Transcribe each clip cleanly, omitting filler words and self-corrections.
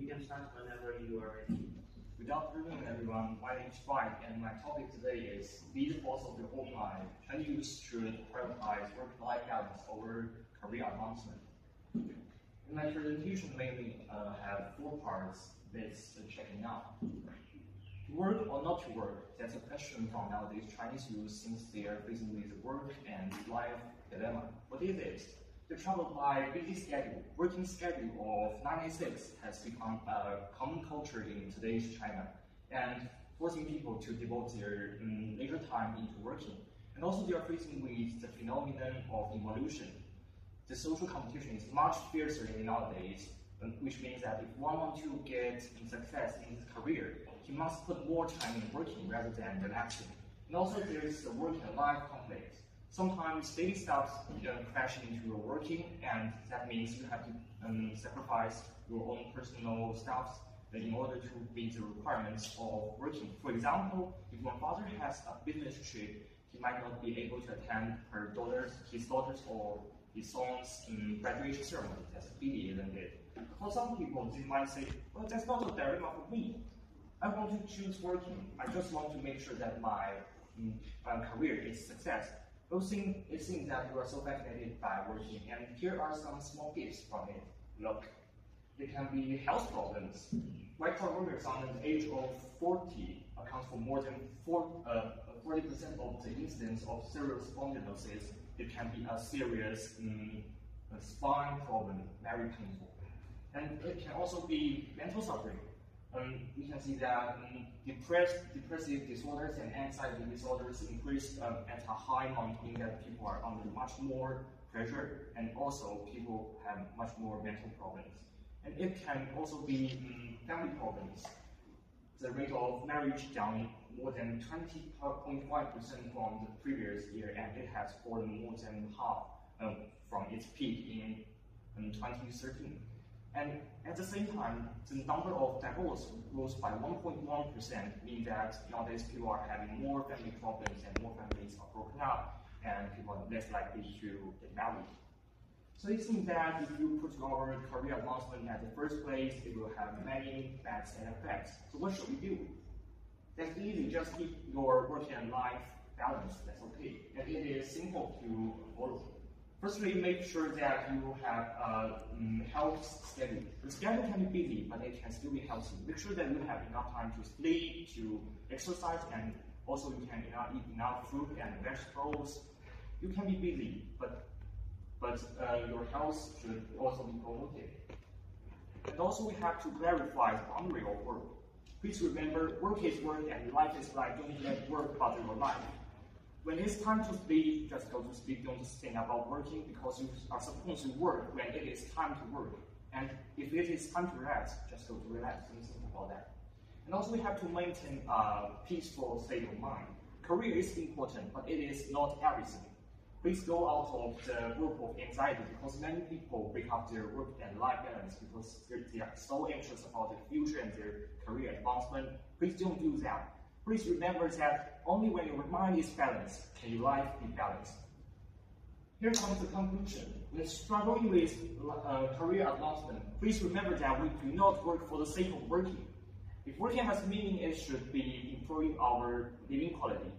You can start whenever you are ready. Good afternoon, everyone. My name is Brian, and my topic today is be the boss of your own life. And you should prioritize work-life balance over career advancement. In my presentation, mainly have 4 parts. That's checking out. To work or not to work? That's a question from nowadays Chinese youth since they are facing with work and life dilemma. What is it? The trouble by busy schedule, working schedule of 9-6 has become a common culture in today's China, and forcing people to devote their leisure time into working. And also they are facing with the phenomenon of evolution. The social competition is much fiercer nowadays, which means that if one wants to get success in his career, he must put more time in working rather than relaxing. And also there is the work and life conflict. Sometimes daily stuff crash into your working, and that means you have to sacrifice your own personal stuff in order to meet the requirements of working. For example, if your father has a business trip, he might not be able to attend his daughter's or his son's graduation ceremony. That's busy, isn't it? For some people, they might say, well, that's not a dilemma for me. I want to choose working. I just want to make sure that my career is success. It seems that you are so fascinated by working, and here are some small gifts from it. Look, it can be health problems. White-collar workers under the age of 40 account for more than 40% of the incidence of cerebral spondylosis. It can be a serious spine problem, very painful. And it can also be mental suffering. We can see that depressive disorders and anxiety disorders increase at a high amount, meaning that people are under much more pressure, and also people have much more mental problems. And it can also be family problems. The rate of marriage down more than 20.5% from the previous year, and it has fallen more than half from its peak in 2013. And at the same time, the number of divorces rose by 1.1%, meaning that nowadays people are having more family problems and more families are broken up, and people are less likely to get married. So it seems that if you put our career advancement at the first place, it will have many bad side effects. So what should we do? That's easy, just keep your work and life balance, that's okay. And it is simple to follow. Firstly, make sure that you have a health schedule. The schedule can be busy, but it can still be healthy. Make sure that you have enough time to sleep, to exercise, and also you can eat enough fruit and vegetables. You can be busy, but your health should also be promoted. And also we have to clarify the boundary of work. Please remember, work is work and life is life. Don't let work bother your life. When it's time to sleep, just go to sleep. Don't think about working, because you are supposed to work when it is time to work. And if it is time to relax, just go to relax. Don't think about that. And also we have to maintain a peaceful state of mind. Career is important, but it is not everything. Please go out of the group of anxiety, because many people break up their work and life balance because they are so anxious about their future and their career advancement. Please don't do that. Please remember that only when your mind is balanced can your life be balanced. Here comes the conclusion. When struggling with career advancement, please remember that we do not work for the sake of working. If working has meaning, it should be improving our living quality.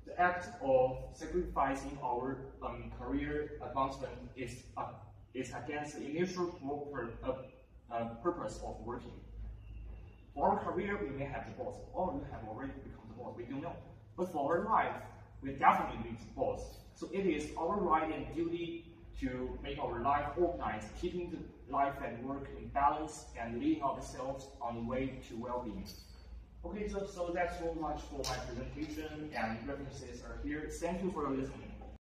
The act of sacrificing our career advancement is against the initial purpose of working. For our career, we may have the boss, or we have already become the boss, we don't know. But for our life, we definitely need the boss. So it is our right and duty to make our life organized, keeping the life and work in balance and leading ourselves on the way to well-being. Okay, so that's so much for my presentation, and references are here. Thank you for listening.